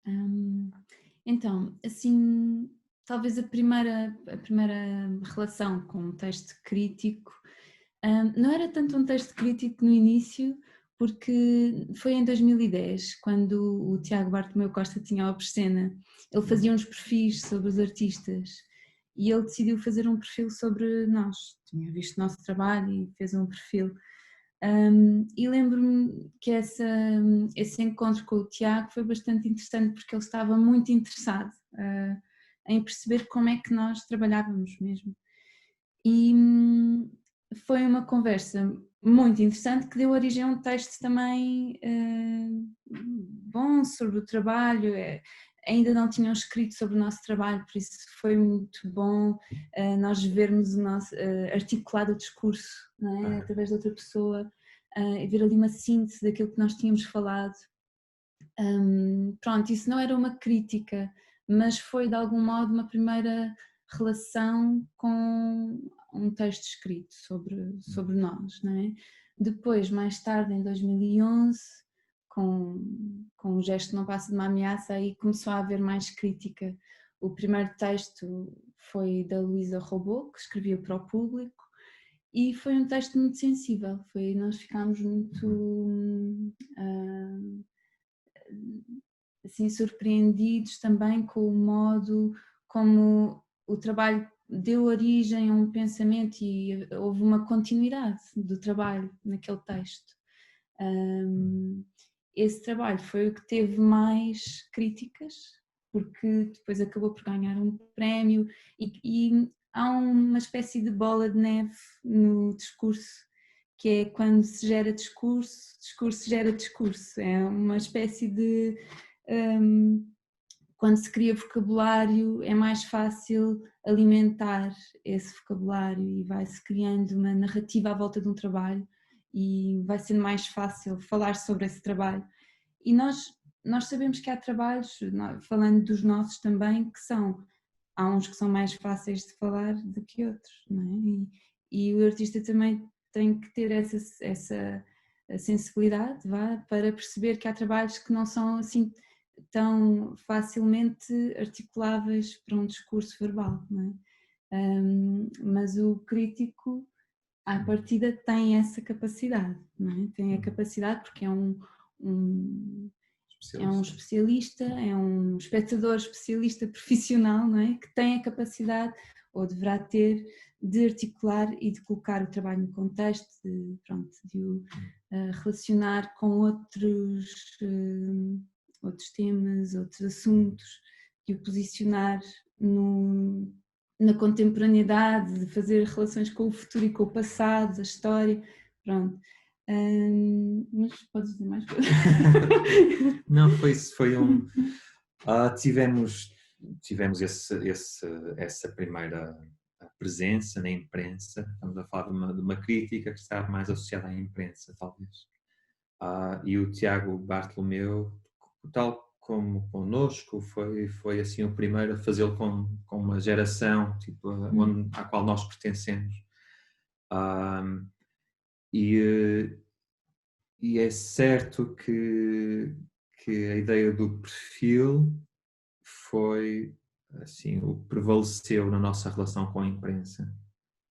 Hum, então, assim, talvez a primeira relação com um texto crítico, não era tanto um texto crítico no início, porque foi em 2010, quando o Tiago Bartomeu Costa tinha a Obscena. Ele fazia uns perfis sobre os artistas e ele decidiu fazer um perfil sobre nós. Tinha visto o nosso trabalho e fez um perfil. E lembro-me que esse encontro com o Tiago foi bastante interessante porque ele estava muito interessado em perceber como é que nós trabalhávamos mesmo. E foi uma conversa muito interessante que deu origem a um texto também bom sobre o trabalho. Ainda não tinham escrito sobre o nosso trabalho, por isso foi muito bom nós vermos o nosso, articulado o discurso, não é? Ah, Através de outra pessoa, e ver ali uma síntese daquilo que nós tínhamos falado. Pronto, isso não era uma crítica, mas foi de algum modo uma primeira relação com um texto escrito sobre nós, não é? Depois, mais tarde, em 2011, com o gesto Não Passa de uma Ameaça, aí começou a haver mais crítica. O primeiro texto foi da Luísa Robô, que escrevia para o público, e foi um texto muito sensível. Nós ficámos muito assim, surpreendidos também com o modo como o trabalho deu origem a um pensamento e houve uma continuidade do trabalho naquele texto. Esse trabalho foi o que teve mais críticas, porque depois acabou por ganhar um prémio e há uma espécie de bola de neve no discurso, que é quando se gera discurso, discurso gera discurso. É uma espécie de quando se cria vocabulário é mais fácil alimentar esse vocabulário e vai-se criando uma narrativa à volta de um trabalho e vai sendo mais fácil falar sobre esse trabalho. E nós sabemos que há trabalhos, falando dos nossos também, há uns que são mais fáceis de falar do que outros, não é? E o artista também tem que ter essa sensibilidade, para perceber que há trabalhos que não são assim tão facilmente articuláveis para um discurso verbal, não é? Mas o crítico, à partida, tem essa capacidade, não é? Tem a capacidade porque um, é um especialista. especialista, é um espectador especialista profissional, não é? Que tem a capacidade, ou deverá ter, de articular e de colocar o trabalho no contexto, pronto, de o relacionar com outros temas, outros assuntos, de o posicionar no, na contemporaneidade, de fazer relações com o futuro e com o passado, a história, pronto. Mas podes dizer mais coisas? Não, foi isso, foi um. Tivemos essa primeira presença na imprensa. Estamos a falar de uma crítica que está mais associada à imprensa, talvez. E o Tiago Bartolomeu, tal como connosco, foi assim o primeiro a fazê-lo com uma geração tipo, à qual nós pertencemos. E, e é certo que a ideia do perfil foi assim o que prevaleceu na nossa relação com a imprensa,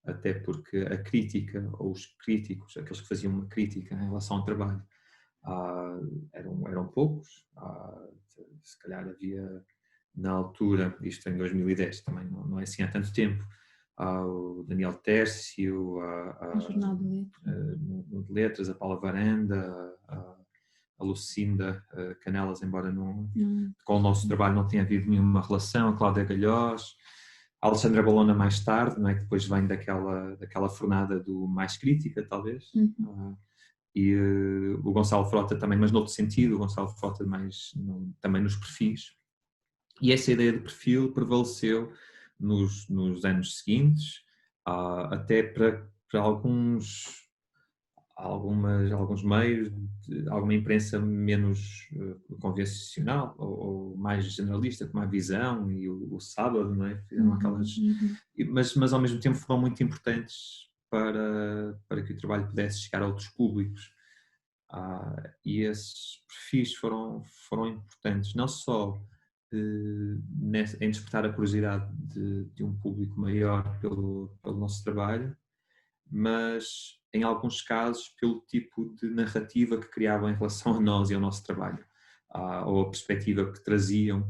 até porque a crítica ou os críticos, aqueles que faziam uma crítica em relação ao trabalho, eram poucos. Se calhar havia na altura, isto em 2010 também não é assim há tanto tempo, o Daniel Tércio, No Jornal de Letras. no de Letras, a Paula Varanda, a Lucinda Canelas, embora com o nosso trabalho não tenha havido nenhuma relação, a Cláudia Galhós, a Alexandra Balona mais tarde, não é? Que depois vem daquela fornada do Mais Crítica, talvez, e o Gonçalo Frota também, mas noutro sentido, o Gonçalo Frota também nos perfis. E essa ideia de perfil prevaleceu nos anos seguintes, até para alguns meios, alguma imprensa menos convencional ou mais generalista, como a Visão e o Sábado, não é? Fizeram aquelas, mas ao mesmo tempo foram muito importantes para que o trabalho pudesse chegar a outros públicos. E esses perfis foram importantes, não só em despertar a curiosidade de um público maior pelo nosso trabalho, mas em alguns casos pelo tipo de narrativa que criavam em relação a nós e ao nosso trabalho, ou a perspectiva que traziam,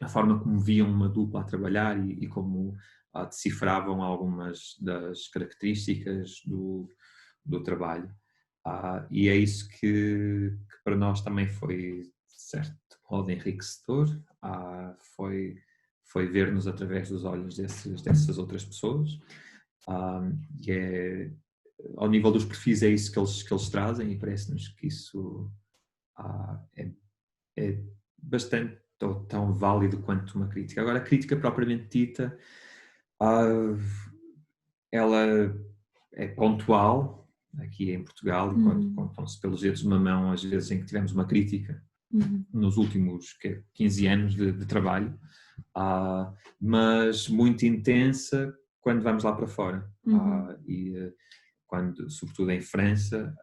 a forma como viam uma dupla a trabalhar e como decifravam algumas das características do trabalho. E é isso que para nós também foi, de certo modo, enriquecedor, foi ver-nos através dos olhos dessas outras pessoas. E ao nível dos perfis é isso que eles trazem, e parece-nos que isso é bastante tão válido quanto uma crítica. Agora, a crítica propriamente dita, ela é pontual aqui em Portugal, e contam-se pelos dedos de uma mão as vezes em que tivemos uma crítica nos últimos 15 anos de trabalho, mas muito intensa quando vamos lá para fora. Quando, sobretudo em França,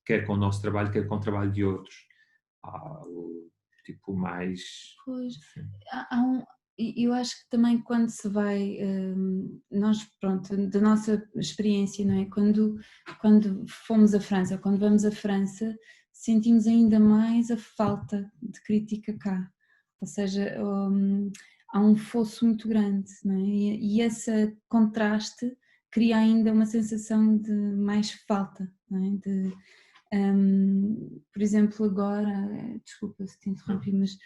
quer com o nosso trabalho, quer com o trabalho de outros. Tipo mais... Pois, eu acho que também quando se vai, nós, pronto, da nossa experiência, não é? Quando fomos à França, quando vamos à França, sentimos ainda mais a falta de crítica cá. Ou seja, há um fosso muito grande, não é? E esse contraste cria ainda uma sensação de mais falta, não é? Por exemplo, agora, desculpa se te interrompi, mas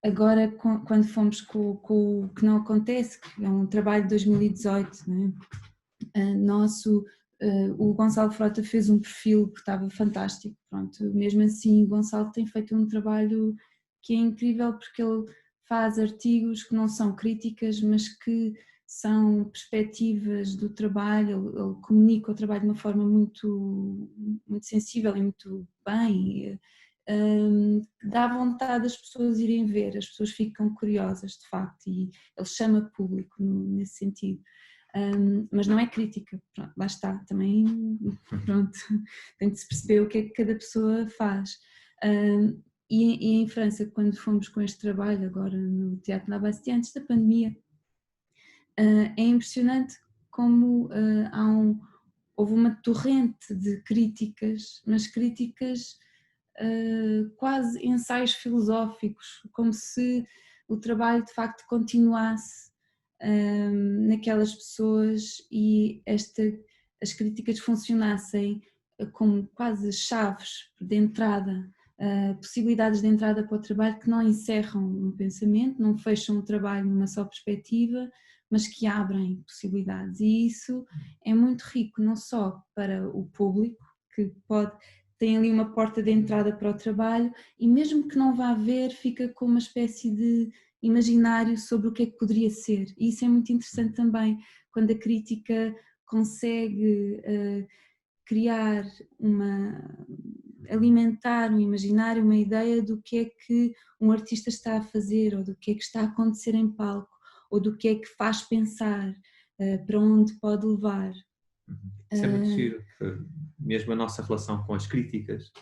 agora quando fomos com o que não acontece, que é um trabalho de 2018, não é? O Gonçalo Frota fez um perfil que estava fantástico, pronto, mesmo assim o Gonçalo tem feito um trabalho que é incrível porque ele faz artigos que não são críticas, mas que são perspectivas do trabalho, ele comunica o trabalho de uma forma muito, muito sensível e muito bem, dá vontade das pessoas irem ver, as pessoas ficam curiosas de facto e ele chama público nesse sentido. Mas não é crítica, pronto, lá está, também pronto, tem de se perceber o que é que cada pessoa faz. E em França, quando fomos com este trabalho agora no Teatro La Bastille, antes da pandemia, é impressionante como houve uma torrente de críticas, mas críticas quase ensaios filosóficos, como se o trabalho de facto continuasse naquelas pessoas e as críticas funcionassem como quase chaves de entrada, possibilidades de entrada para o trabalho que não encerram um pensamento, não fecham o trabalho numa só perspectiva, mas que abrem possibilidades, e isso é muito rico não só para o público, que tem ali uma porta de entrada para o trabalho, e mesmo que não vá ver, fica com uma espécie de imaginário sobre o que é que poderia ser, e isso é muito interessante também, quando a crítica consegue criar alimentar um imaginário, uma ideia do que é que um artista está a fazer, ou do que é que está a acontecer em palco, ou do que é que faz pensar, para onde pode levar. Isso é muito giro, mesmo a nossa relação com as críticas,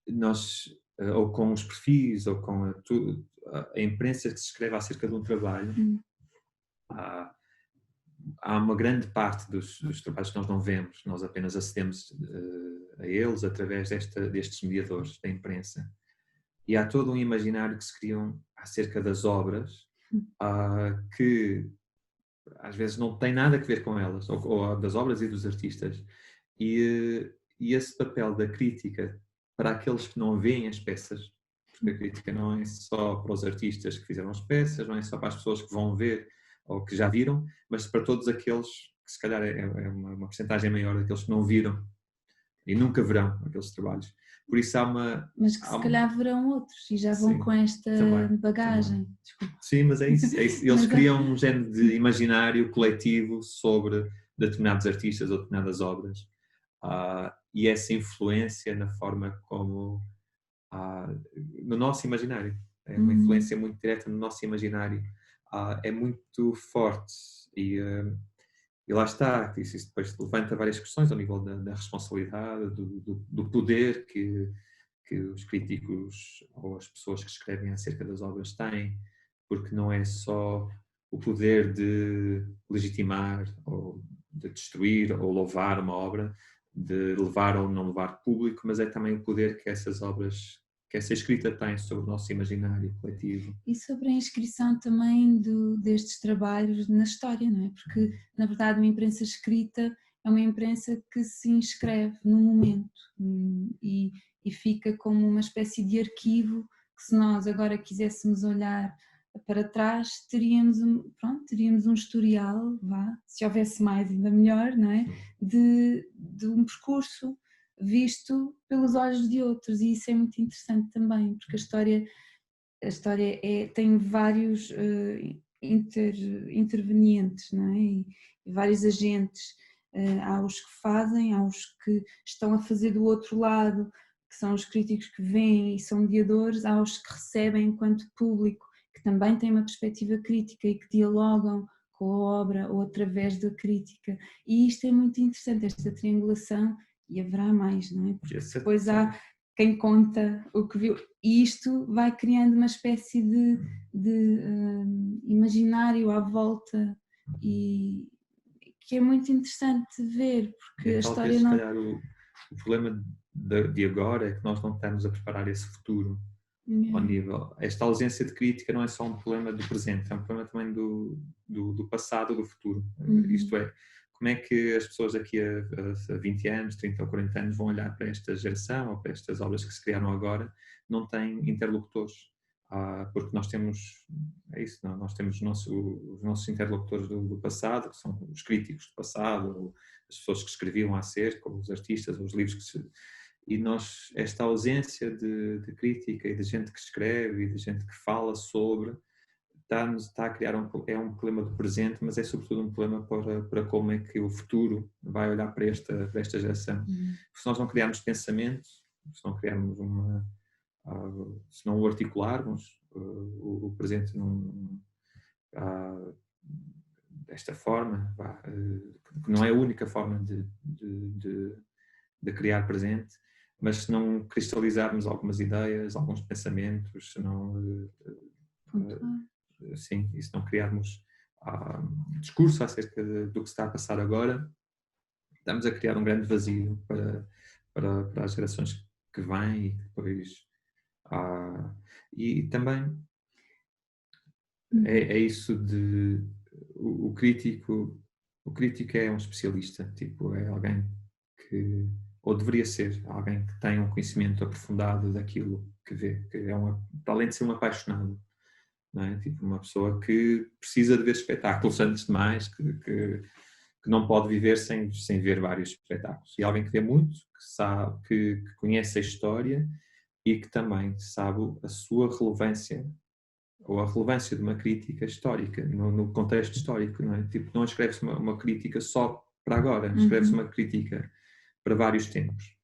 nós, ou com os perfis, ou com a imprensa que se escreve acerca de um trabalho, há uma grande parte dos trabalhos que nós não vemos, nós apenas acedemos a eles através destes mediadores da imprensa. E há todo um imaginário que se criam acerca das obras, que às vezes não tem nada a ver com elas, ou das obras e dos artistas. E esse papel da crítica para aqueles que não veem as peças, porque a crítica não é só para os artistas que fizeram as peças, não é só para as pessoas que vão ver ou que já viram, mas para todos aqueles que se calhar é uma porcentagem maior daqueles que não viram e nunca verão aqueles trabalhos. Por isso mas que se calhar verão outros e já vão sim, com esta bagagem. Também. Sim, mas é isso. Eles criam um género de imaginário coletivo sobre determinados artistas ou determinadas obras, e essa influência na forma como no nosso imaginário, é uma influência muito direta no nosso imaginário, é muito forte, E lá está, isso depois levanta várias questões ao nível da responsabilidade, do poder que os críticos ou as pessoas que escrevem acerca das obras têm, porque não é só o poder de legitimar ou de destruir ou louvar uma obra, de levar ou não levar público, mas é também o poder que essas obras, que essa escrita tem sobre o nosso imaginário coletivo. E sobre a inscrição também destes trabalhos na história, não é? Porque, na verdade, uma imprensa escrita é uma imprensa que se inscreve no momento e fica como uma espécie de arquivo que, se nós agora quiséssemos olhar para trás, teríamos um historial, se houvesse mais ainda melhor, não é? De um percurso visto pelos olhos de outros, e isso é muito interessante também, porque a história tem vários intervenientes, não é? E vários agentes. Há os que fazem, há os que estão a fazer do outro lado, que são os críticos que veem e são mediadores, há os que recebem enquanto público, que também têm uma perspectiva crítica e que dialogam com a obra ou através da crítica. E isto é muito interessante, esta triangulação, e haverá mais, não é? Porque depois há quem conta o que viu, e isto vai criando uma espécie de imaginário à volta, e que é muito interessante ver, porque a história não... Se calhar o problema de agora é que nós não estamos a preparar esse futuro ao nível... Esta ausência de crítica não é só um problema do presente, é um problema também do passado, do futuro. Isto é, como é que as pessoas daqui a 20 anos, 30 ou 40 anos vão olhar para esta geração ou para estas obras que se criaram agora? Não têm interlocutores, porque nós temos, é isso, não? Nós temos os nossos interlocutores do passado, que são os críticos do passado, ou as pessoas que escreviam acerca, ou os artistas, ou os livros que se... E nós, esta ausência de crítica e de gente que escreve e de gente que fala sobre, está a criar um problema do presente, mas é sobretudo um problema para como é que o futuro vai olhar para esta geração. Se nós não criarmos pensamento, se não criarmos se não o articularmos, o presente desta forma, que não é a única forma de criar presente, mas se não cristalizarmos algumas ideias, alguns pensamentos, se não... sim, e se não criarmos discurso acerca do que está a passar agora, estamos a criar um grande vazio para as gerações que vêm, e depois... e também é isso de... O crítico é um especialista, tipo, é alguém que... ou deveria ser alguém que tem um conhecimento aprofundado daquilo que vê, que além de ser um apaixonado, não é? Tipo, uma pessoa que precisa de ver espetáculos antes de mais, que não pode viver sem ver vários espetáculos. E alguém que vê muito, que sabe, que conhece a história e que também sabe a sua relevância, ou a relevância de uma crítica histórica, no contexto histórico, não é? Tipo, não escreve-se uma crítica só para agora, escreve-se uma crítica para vários tempos.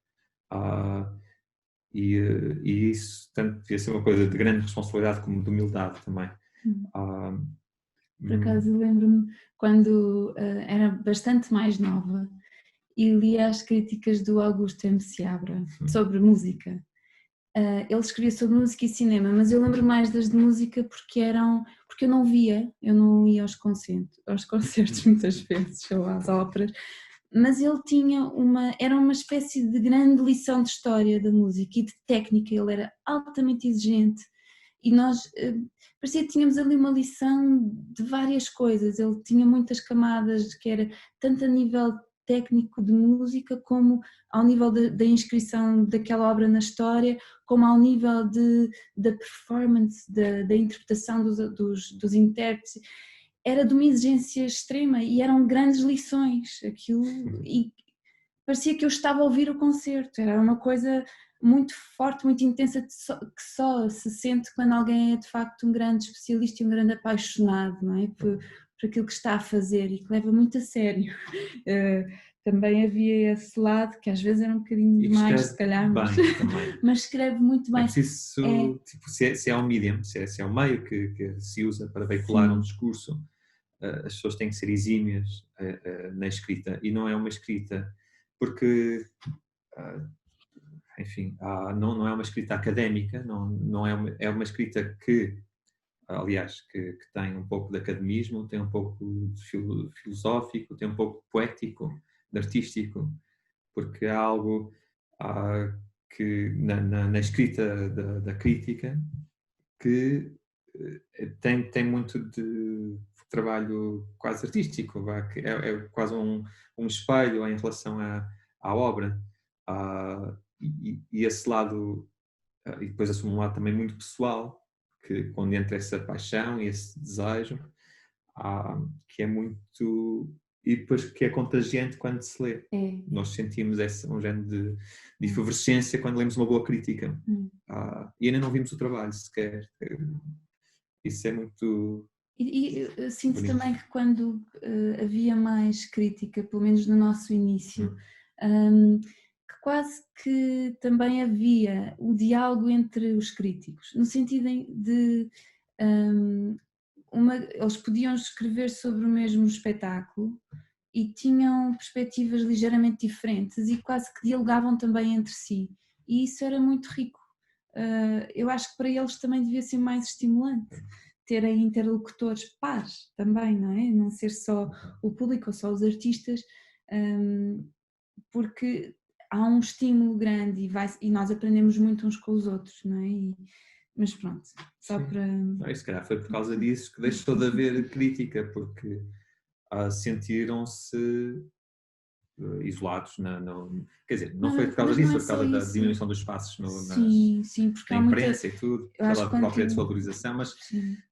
E isso tanto devia ser uma coisa de grande responsabilidade como de humildade também. Por acaso lembro-me quando era bastante mais nova e lia as críticas do Augusto M. Seabra sobre música. Ele escrevia sobre música e cinema, mas eu lembro mais das de música porque eu não ia aos concertos muitas vezes, ou às óperas, mas ele era uma espécie de grande lição de história da música e de técnica. Ele era altamente exigente e nós parecia que tínhamos ali uma lição de várias coisas. Ele tinha muitas camadas, que era tanto a nível técnico de música, como ao nível da inscrição daquela obra na história, como ao nível da performance, da interpretação dos intérpretes. Era de uma exigência extrema e eram grandes lições aquilo, e parecia que eu estava a ouvir o concerto. Era uma coisa muito forte, muito intensa, que só se sente quando alguém é de facto um grande especialista e um grande apaixonado, não é? Por aquilo que está a fazer e que leva muito a sério. Também havia esse lado que às vezes era um bocadinho demais, se calhar, mas escreve muito bem. É preciso, tipo, se é um medium, se é um meio que se usa para veicular um discurso, as pessoas têm que ser exímias na escrita, e não é uma escrita porque, enfim, não é uma escrita académica, não é uma escrita que, aliás, que tem um pouco de academismo, tem um pouco de filosófico, tem um pouco de poético, de artístico, porque há algo que na escrita da crítica que tem muito de trabalho quase artístico, que é quase um espelho em relação à obra. E esse lado, e depois assume um lado também muito pessoal, que quando entra essa paixão e esse desejo, que é muito... E depois que é contagiante quando se lê. Nós sentimos um género de efervescência quando lemos uma boa crítica. E ainda não vimos o trabalho sequer. Isso é muito... E eu sinto também que quando havia mais crítica, pelo menos no nosso início, que quase que também havia o diálogo entre os críticos, no sentido de... eles podiam escrever sobre o mesmo espetáculo e tinham perspectivas ligeiramente diferentes e quase que dialogavam também entre si, e isso era muito rico. Eu acho que para eles também devia ser mais estimulante terem interlocutores pares também, não é? Não ser só o público ou só os artistas, porque há um estímulo grande e nós aprendemos muito uns com os outros, não é? Mas pronto, só Sim. para... Não, se calhar foi por causa disso que deixou de haver crítica, porque sentiram-se isolados. Quer dizer, não foi por causa disso, foi por causa da diminuição dos espaços porque na há muita... imprensa e tudo, pela própria desvalorização,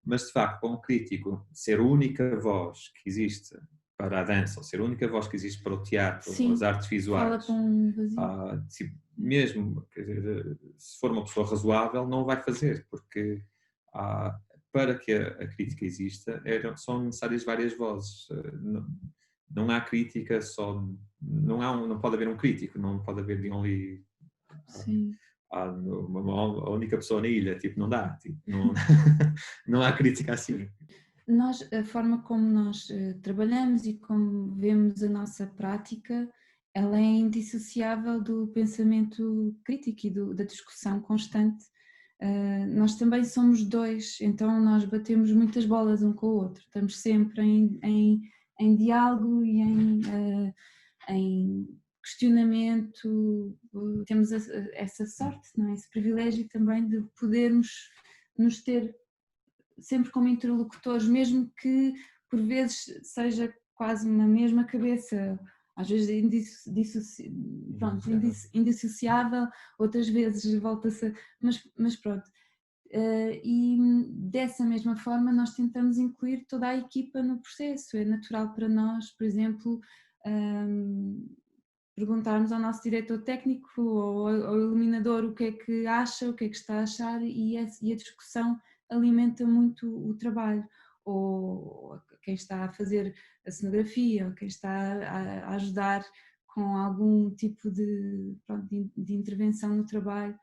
mas de facto, para um crítico, ser a única voz que existe para a dança, ou ser a única voz que existe para o teatro, ou as artes visuais, fala com um vazio. Mesmo, quer dizer, se for uma pessoa razoável, não o vai fazer, porque para que a crítica exista, são necessárias várias vozes. Não há crítica só, não pode haver um crítico, não pode haver de only a única pessoa na ilha, tipo, não dá, tipo, não há crítica assim. A forma como nós trabalhamos e como vemos a nossa prática, ela é indissociável do pensamento crítico e da discussão constante. Nós também somos dois, então nós batemos muitas bolas um com o outro, estamos sempre em diálogo e em questionamento. Temos essa sorte, não é? Esse privilégio também de podermos nos ter sempre como interlocutores, mesmo que por vezes seja quase uma mesma cabeça, às vezes indissociável, outras vezes volta-se, mas pronto. E dessa mesma forma nós tentamos incluir toda a equipa no processo. É natural para nós, por exemplo, perguntarmos ao nosso diretor técnico ou ao iluminador o que é que acha, o que é que está a achar, e a discussão alimenta muito o trabalho, ou quem está a fazer a cenografia, ou quem está a ajudar com algum tipo de intervenção no trabalho,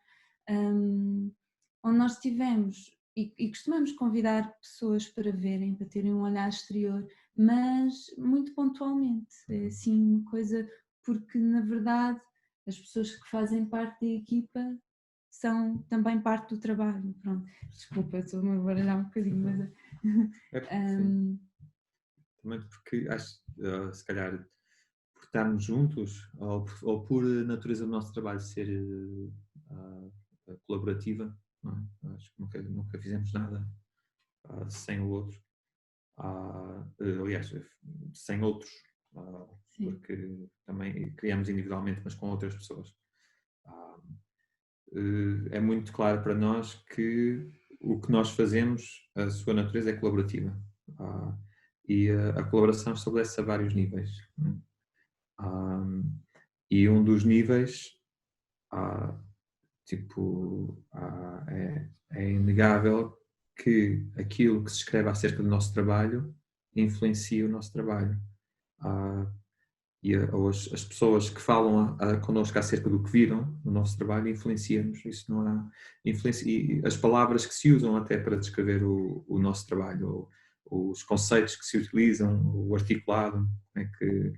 onde nós tivemos, e costumamos convidar pessoas para verem, para terem um olhar exterior, mas muito pontualmente, é assim uma coisa, porque na verdade as pessoas que fazem parte da equipa são também parte do trabalho. Pronto, desculpa, estou-me a baralhar um bocadinho, mas... Também porque acho, se calhar, por estarmos juntos, ou por natureza do nosso trabalho ser colaborativa, não é? Acho que nunca fizemos nada sem o outro. Aliás, sem outros, porque também criamos individualmente, mas com outras pessoas. É muito claro para nós que o que nós fazemos, a sua natureza é colaborativa, e a colaboração estabelece a vários níveis, e um dos níveis é inegável que aquilo que se escreve acerca do nosso trabalho influencia o nosso trabalho. E as pessoas que falam connosco acerca do que viram no nosso trabalho influenciam-nos. Isso não há influência. E as palavras que se usam até para descrever o nosso trabalho, os conceitos que se utilizam, o articulado, como é que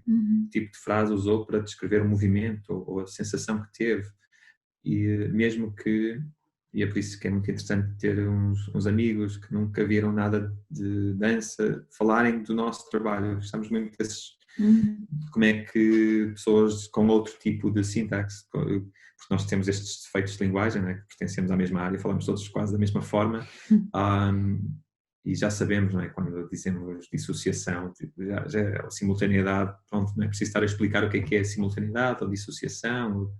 tipo de frase usou para descrever o movimento ou a sensação que teve. E mesmo que, e é por isso que é muito interessante ter uns amigos que nunca viram nada de dança falarem do nosso trabalho. Gostamos muito desses, como é que pessoas com outro tipo de sintaxe, porque nós temos estes defeitos de linguagem, né, que pertencemos à mesma área, falamos todos quase da mesma forma, e já sabemos, não é, quando dizemos dissociação, já é a simultaneidade, pronto, não é preciso estar a explicar o que é simultaneidade ou dissociação,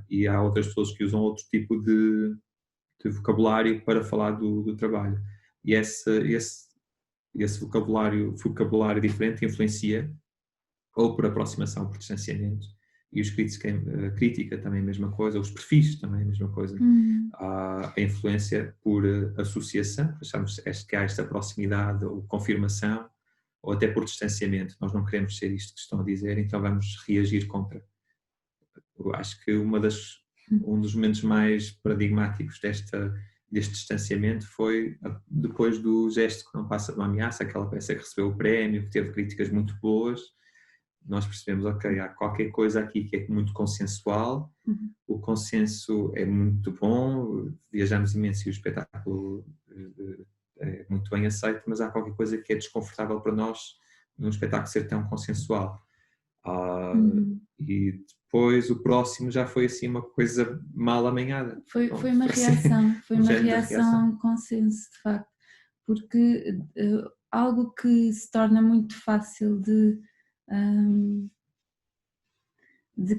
e há outras pessoas que usam outro tipo de vocabulário para falar do trabalho. E esse vocabulário diferente influencia ou por aproximação, por distanciamento, e os críticos, a crítica também é a mesma coisa, os perfis também é a mesma coisa. A influência por associação, achamos que há esta proximidade ou confirmação, ou até por distanciamento. Nós não queremos ser isto que estão a dizer, então vamos reagir contra. Eu acho que um dos momentos mais paradigmáticos deste distanciamento foi depois do Gesto que não passa de uma ameaça, aquela peça que recebeu o prémio, que teve críticas muito boas. Nós percebemos, ok, há qualquer coisa aqui que é muito consensual, o consenso é muito bom, viajamos imenso e o espetáculo é muito bem aceito, mas há qualquer coisa que é desconfortável para nós num espetáculo ser tão consensual. E depois o próximo já foi assim uma coisa mal amanhada. Foi uma reação, foi uma reação a um consenso, de facto, porque algo que se torna muito fácil de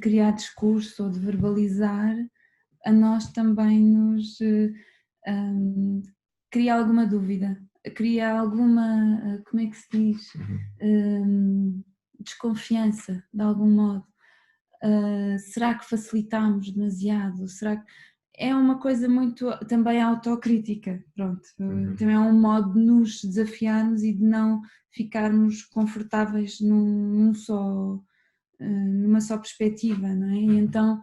criar discurso ou de verbalizar, a nós também nos cria alguma dúvida, cria alguma, como é que se diz, desconfiança, de algum modo. Será que facilitamos demasiado? Será que é uma coisa muito também autocrítica, pronto, também é um modo de nos desafiarmos e de não ficarmos confortáveis numa só perspectiva, não é? E então,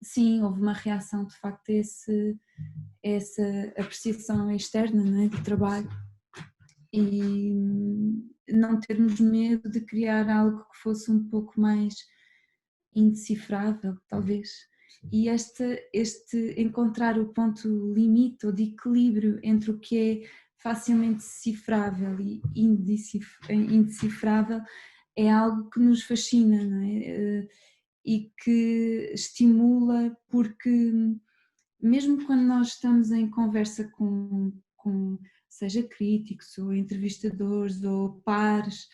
sim, houve uma reação de facto a essa apreciação externa, não é, do trabalho, e não termos medo de criar algo que fosse um pouco mais indecifrável, talvez. E este encontrar o ponto limite ou de equilíbrio entre o que é facilmente decifrável e indecifrável é algo que nos fascina, não é? E que estimula, porque mesmo quando nós estamos em conversa com seja críticos ou entrevistadores ou pares,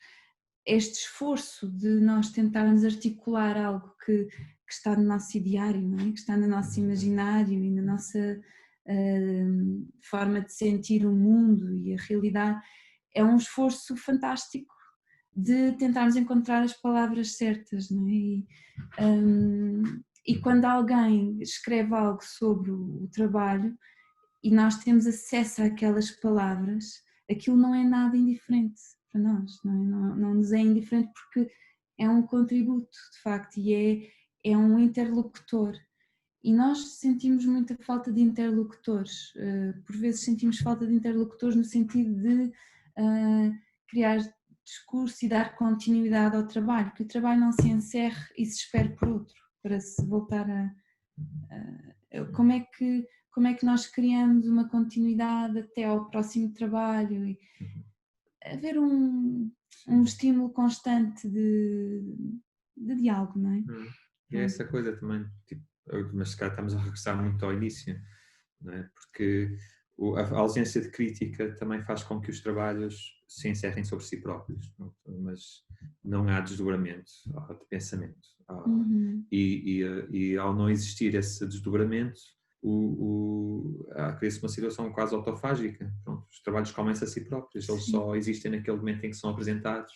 este esforço de nós tentarmos articular algo que está no nosso ideário, não é? Que está no nosso imaginário e na nossa forma de sentir o mundo e a realidade, é um esforço fantástico de tentarmos encontrar as palavras certas, não é? E quando alguém escreve algo sobre o trabalho e nós temos acesso àquelas palavras, aquilo não é nada indiferente para nós, não nos é indiferente, porque é um contributo de facto e é um interlocutor. E nós sentimos muita falta de interlocutores, por vezes sentimos falta de interlocutores no sentido de criar discurso e dar continuidade ao trabalho, que o trabalho não se encerre e se espere por outro, para se voltar como é que nós criamos uma continuidade até ao próximo trabalho e haver um estímulo constante de diálogo, não é? E é essa coisa também, tipo, mas se calhar estamos a regressar muito ao início, não é? Porque a ausência de crítica também faz com que os trabalhos se encerrem sobre si próprios, mas não há desdobramento de pensamento. E ao não existir esse desdobramento, cria-se uma situação quase autofágica. Pronto, os trabalhos comem-se a si próprios, eles só existem naquele momento em que são apresentados,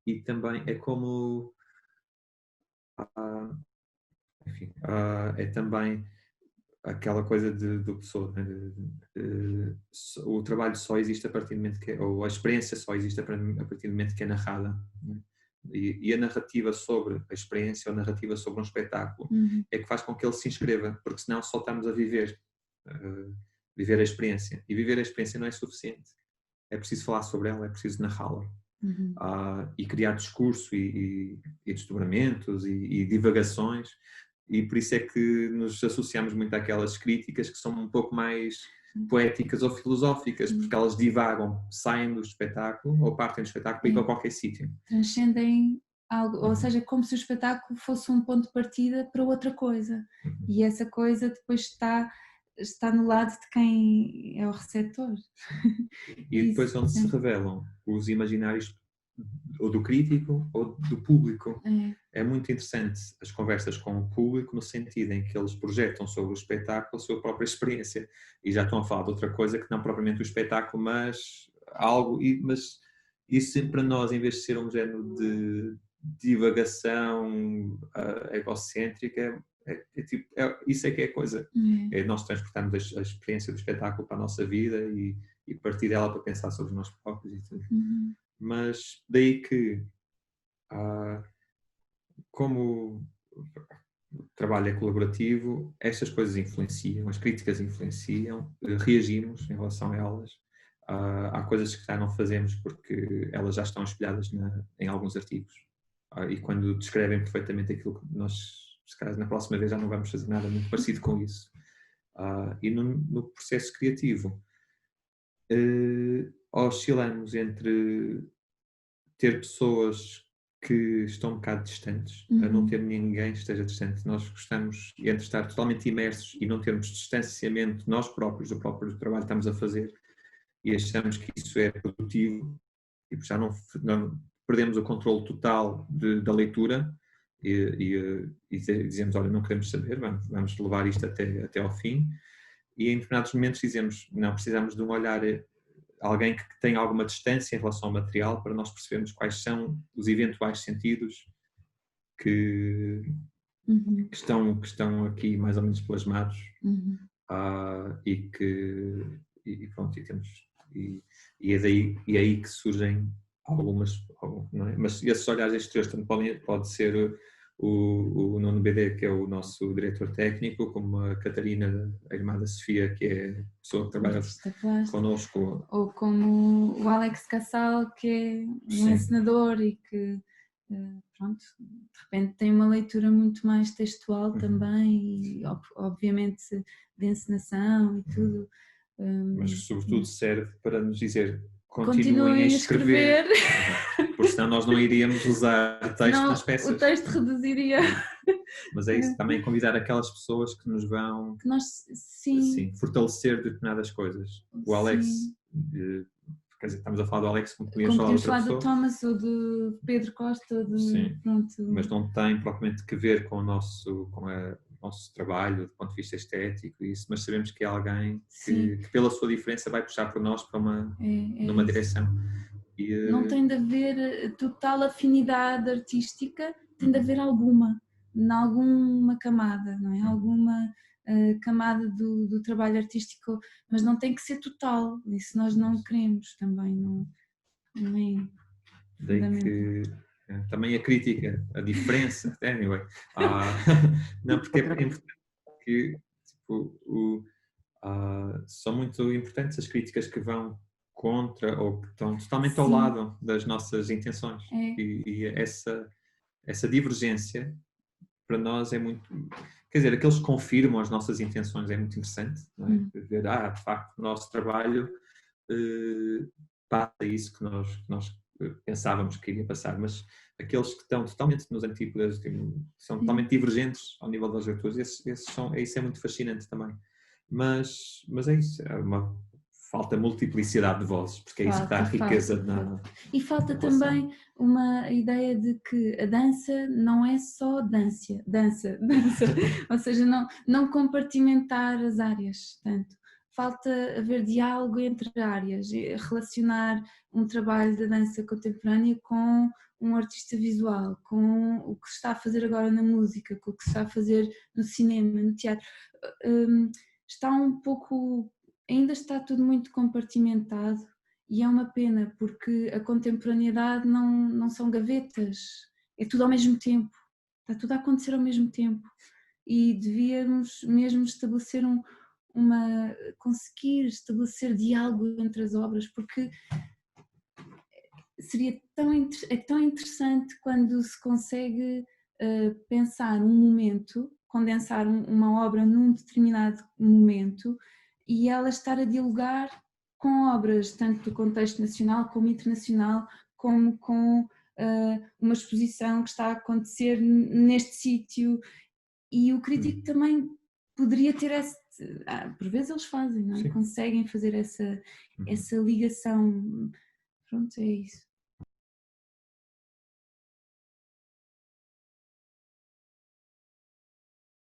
e também é como enfim, é também aquela coisa do pessoa, né? O trabalho só existe a partir do momento que ou a experiência só existe a partir do momento que é narrada, né? E a narrativa sobre a experiência ou a narrativa sobre um espetáculo é que faz com que ele se inscreva, porque senão só estamos a viver a experiência, e viver a experiência não é suficiente. é preciso falar sobre ela, é preciso narrá-la. Uhum. E criar discurso e desdobramentos e divagações, e por isso é que nos associamos muito àquelas críticas que são um pouco mais poéticas ou filosóficas, porque elas divagam, saem do espetáculo ou partem do espetáculo para ir para qualquer sítio. Transcendem algo, ou seja, como se o espetáculo fosse um ponto de partida para outra coisa, e essa coisa depois está no lado de quem é o receptor. E depois onde se revelam os imaginários ou do crítico ou do público. É muito interessante as conversas com o público, no sentido em que eles projetam sobre o espetáculo a sua própria experiência, e já estão a falar de outra coisa que não propriamente o espetáculo, mas algo, mas isso sempre para nós, em vez de ser um género de divagação egocêntrica, isso é que é a coisa. É nós transportarmos a experiência do espetáculo para a nossa vida e partir dela para pensar sobre nós próprios e tudo. Mas daí que, como o trabalho é colaborativo, estas coisas influenciam, as críticas influenciam, reagimos em relação a elas. Há coisas que já não fazemos porque elas já estão espelhadas em alguns artigos. E quando descrevem perfeitamente aquilo que nós, se calhar na próxima vez já não vamos fazer nada muito parecido com isso. E no processo criativo, oscilamos entre ter pessoas que estão um bocado distantes, a não ter ninguém que esteja distante. Nós gostamos entre estar totalmente imersos e não termos distanciamento nós próprios do próprio trabalho que estamos a fazer, e achamos que isso é produtivo, e já não perdemos o controle total da leitura e dizemos, olha, não queremos saber, vamos levar isto até ao fim, e em determinados momentos dizemos, não, precisamos de um olhar, alguém que tenha alguma distância em relação ao material, para nós percebermos quais são os eventuais sentidos que estão aqui mais ou menos plasmados, e pronto, é aí que surgem algumas, não é? Mas esses olhares exteriores pode ser o Nuno BD, que é o nosso diretor técnico, como a Catarina, a irmã da Sofia, que é a pessoa que trabalha connosco. Ou como o Alex Cassal, que é um encenador e que, pronto, de repente tem uma leitura muito mais textual também, e obviamente de encenação e tudo. Mas sobretudo serve para nos dizer: continuem a escrever. Porque senão nós não iríamos usar texto nas peças. O texto reduziria. Mas é isso, também convidar aquelas pessoas que nos vão fortalecer determinadas coisas. O Alex, quer dizer, estamos a falar do Alex como podíamos falar do Thomas ou do Pedro Costa. Pronto. Mas não tem propriamente que ver com o nosso trabalho do ponto de vista estético, mas sabemos que é alguém que pela sua diferença vai puxar por nós para numa direção. Não tem de haver total afinidade artística, tem de haver alguma camada, não é? Alguma camada do trabalho artístico, mas não tem que ser total, isso nós não queremos também, não é? Daí que também a crítica, a diferença, anyway. Não, porque é importante que são muito importantes as críticas que vão contra ou que estão totalmente ao lado das nossas intenções. E essa divergência para nós é muito... Quer dizer, aqueles que confirmam as nossas intenções é muito interessante, não é? Ver, de facto, o nosso trabalho passa isso que nós pensávamos que iria passar, mas aqueles que estão totalmente nos antípodas, são totalmente divergentes ao nível das leituras, isso é muito fascinante também. Mas é isso, falta multiplicidade de vozes, porque é isso que dá a riqueza. E falta também uma ideia de que a dança não é só dança, ou seja, não compartimentar as áreas, tanto. Falta haver diálogo entre áreas, relacionar um trabalho da dança contemporânea com um artista visual, com o que se está a fazer agora na música, com o que se está a fazer no cinema, no teatro. Está ainda está tudo muito compartimentado, e é uma pena, porque a contemporaneidade não são gavetas, é tudo ao mesmo tempo, está tudo a acontecer ao mesmo tempo, e devíamos mesmo estabelecer conseguir estabelecer diálogo entre as obras, porque é tão interessante quando se consegue pensar um momento, condensar uma obra num determinado momento e ela estar a dialogar com obras tanto do contexto nacional como internacional, como com uma exposição que está a acontecer neste sítio, e o crítico também poderia ter por vezes eles fazem, não é? Conseguem fazer essa ligação. Pronto, é isso.